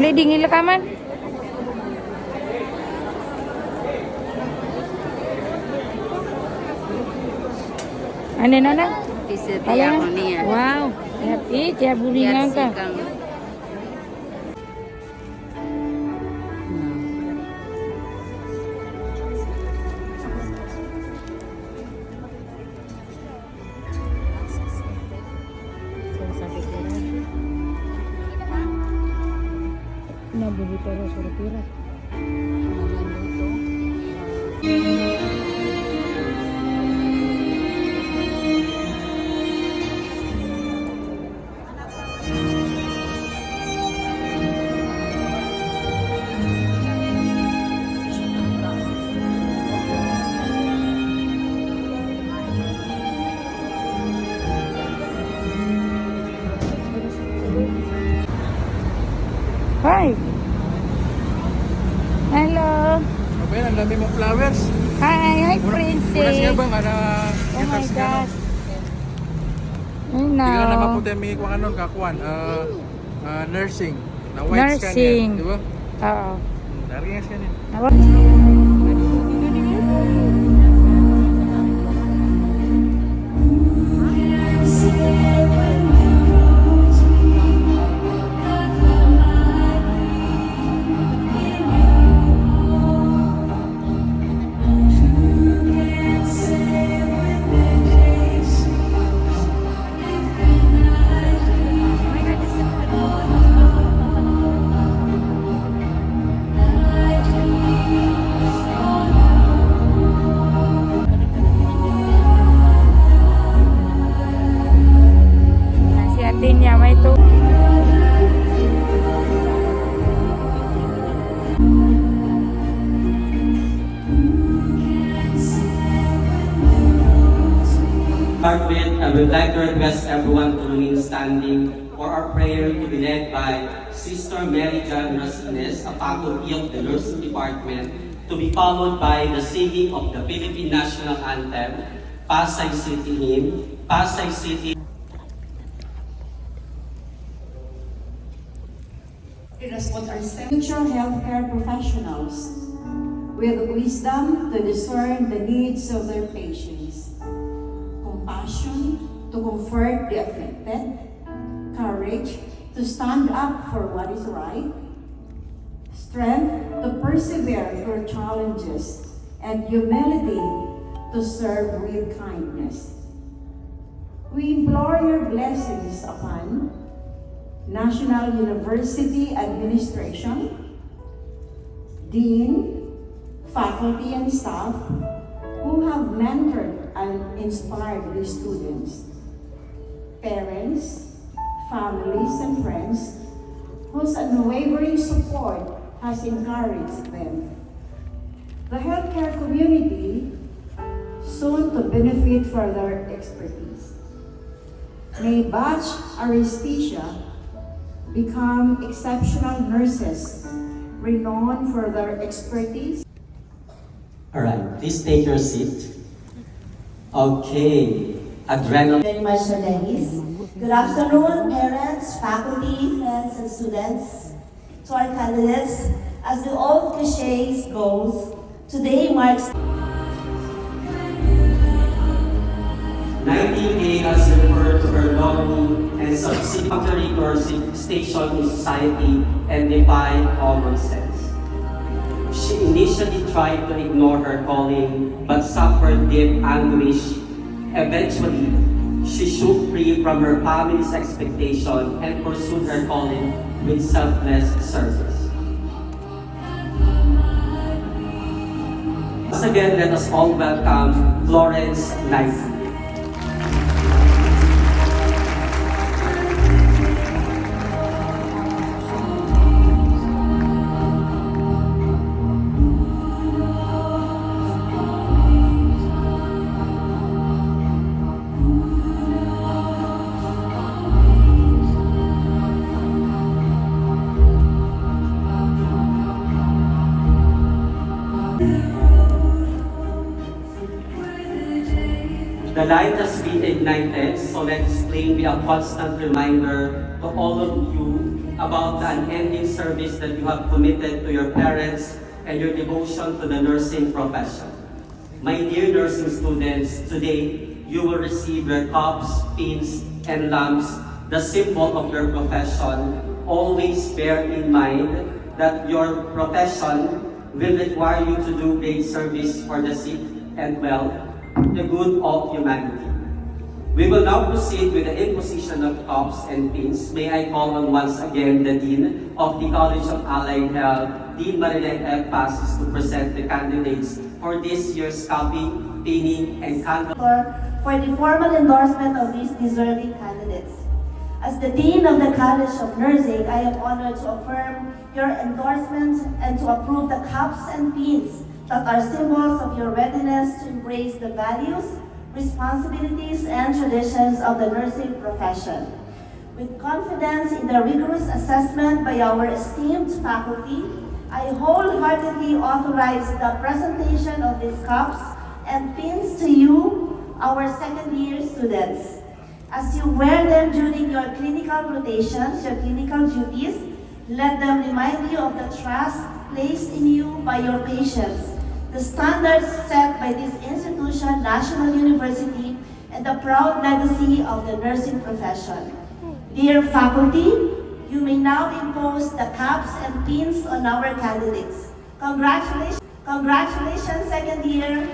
Bleeding nila kaman. Ano na? Isitia ko niya. Wow. Happy, tiya bulingan ka. Nabili pero surutira. Hi. Hello. Okay, ang dami mong flowers. Hi, Princess. Una siya bang ana Oh my God. Ay, no. Tingnan na maputi mi kung ano kakuan. Nursing. Na white scan Nursing. yan, di ba? Oo. Dari nga scan yan. Si ate niya may to. Start with, I would like to request everyone to remain standing for our prayer to be led by Sister Mary John Rosales, a faculty of the Nursing Department, to be followed by the singing of the Philippine National Anthem, Pasay City Hymn, Pasay City. Our future healthcare professionals with wisdom to discern the needs of their patients, compassion to comfort the afflicted, courage to stand up for what is right, strength to persevere through challenges, and humility to serve with kindness. We implore your blessings upon National University Administration, Dean, faculty and staff who have mentored and inspired these students, parents, families, and friends whose unwavering support has encouraged them. The healthcare community soon to benefit from their expertise. May batch anesthesia become exceptional nurses renowned for their expertise. Alright, please take your seat. Okay, adrenaline. Very much, Denise. Good afternoon, parents, faculty, friends, and students. To our candidates, as the old cliches goes, today marks 19A has referred to her longing and subsequently to her station in society and defied common sense. She initially tried to ignore her calling but suffered deep anguish. Eventually, she shook free from her family's expectation and pursued her calling with selfless service. Once again, let us all welcome Florence Knight. The light has been ignited, so let this flame be a constant reminder to all of you about the unending service that you have committed to your parents and your devotion to the nursing profession. My dear nursing students, today you will receive your cups, pins, and lamps, the symbol of your profession. Always bear in mind that your profession will require you to do great service for the sick and well, the good of humanity. We will now proceed with the imposition of cups and pins. May I call on once again the Dean of the College of Allied Health, Dean Marilyn F. Pasis, to present the candidates for this year's cupping, pinning, and candle. For the formal endorsement of these deserving candidates. As the Dean of the College of Nursing, I am honored to affirm your endorsement and to approve the cups and pins that are symbols of your readiness to embrace the values, responsibilities, and traditions of the nursing profession. With confidence in the rigorous assessment by our esteemed faculty, I wholeheartedly authorize the presentation of these cups and pins to you, our second-year students. As you wear them during your clinical rotations, your clinical duties, let them remind you of the trust placed in you by your patients, the standards set by this institution, National University, and the proud legacy of the nursing profession. Dear faculty, you may now impose the caps and pins on our candidates. Congratulations, second year.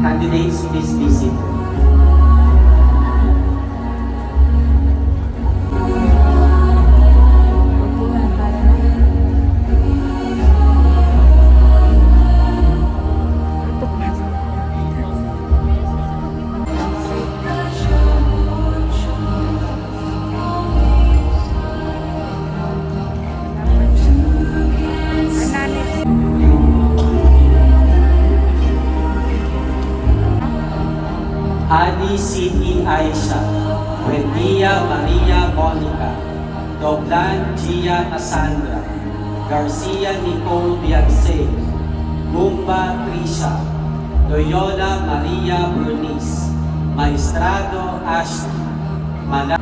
Candidates, please be seated. Adi Siti Aisha, Buendia Maria Monica, Doblan Gia Cassandra, Garcia Nicole Bianse, Gumba Trisha, Loyola Maria Bernice, Maestrado Ashley, Madam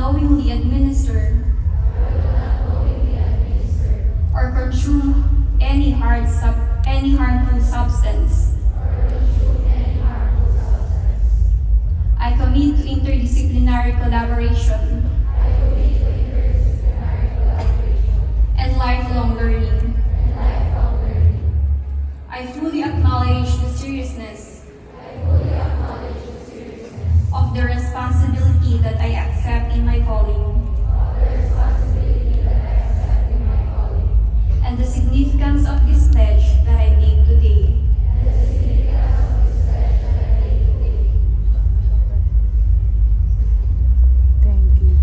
knowingly administer or consume any harmful substance. I commit to interdisciplinary collaboration and lifelong learning. I fully acknowledge the seriousness of the responsibility that I accept in my calling and the significance of this pledge that I make today. Thank you.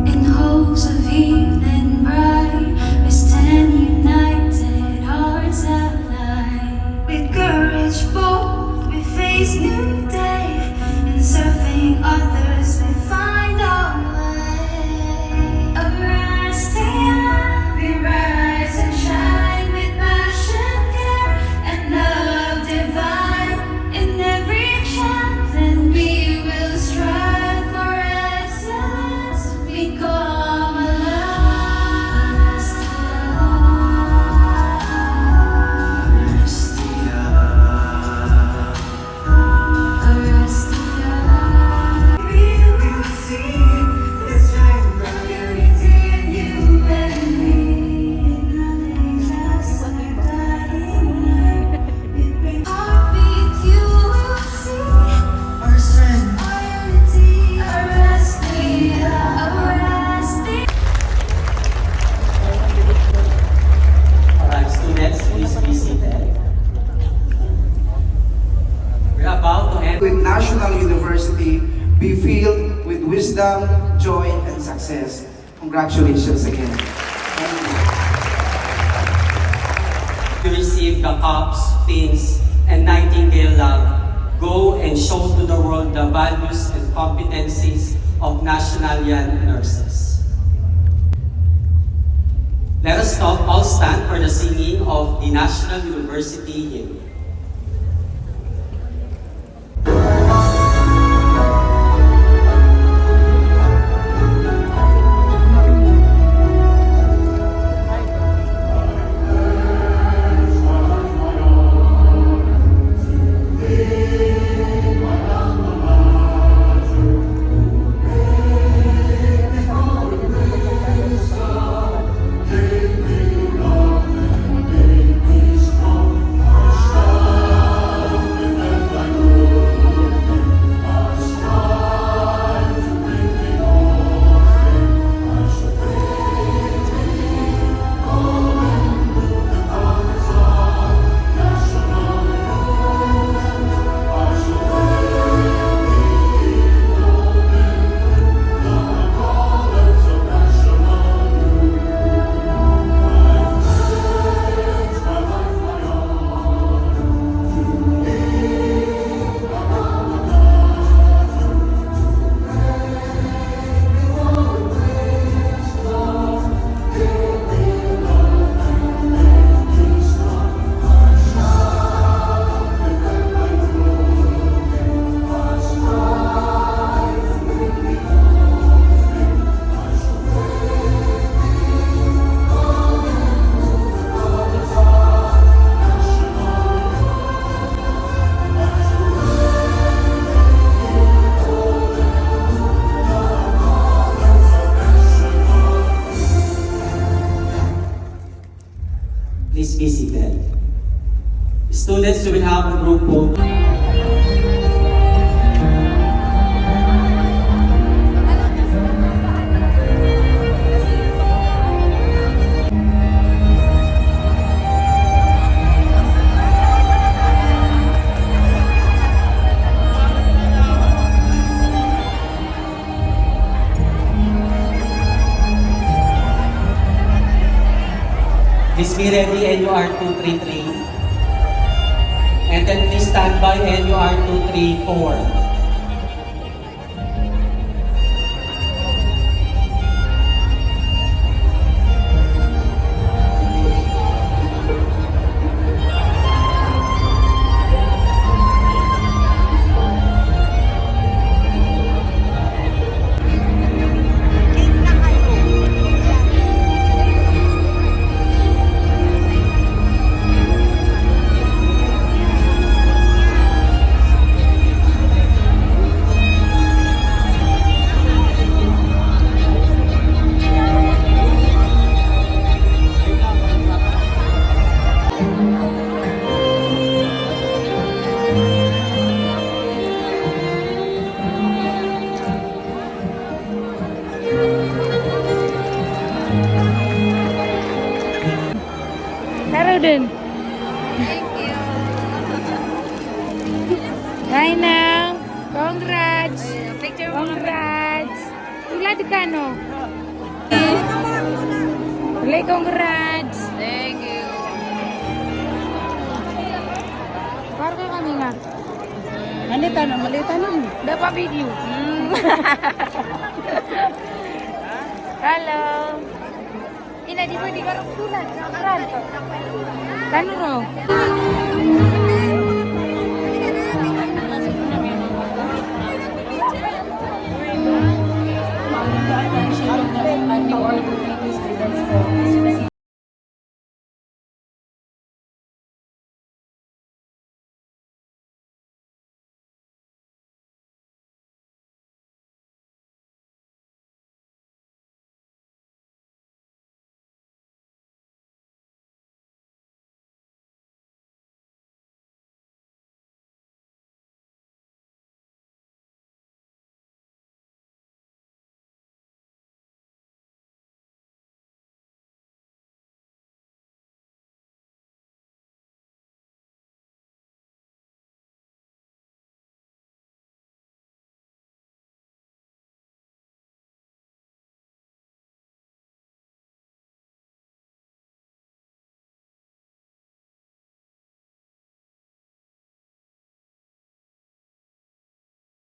In hopes of evening bright, we stand united, hearts aligned. With courage bold, we face new day. In serving others, we find our way. Arise, stay up, we rise and shine with passion, care, and love divine. In every chance, and we will strive for excellence. We come alive. We will see the strength of unity in you and me. Acknowledge us our dying light. With heartbeat you will see our strength, our unity, our resting, our resting. Alright, students, please be seated. We're about to end. With National University be filled with wisdom, joy, and success. Congratulations again. Thank you. To receive the cups, pins, and Nightingale love, go and show to the world the values and competencies of Nationalian nurses. Let us now all stand for the singing of the National University hymn. Please be seated. Students, we will have a group photo. Please be ready, NUR 233. And then please stand by, NUR 234. din. Thank you. Raina, congrats. Picture Congrats. Ilad ka, no? Ulay, congrats. Thank you. Para kayo kami nga. Malita na. Dapat video. Hello. Ina, di ba di ka rin tulan? Kano ro?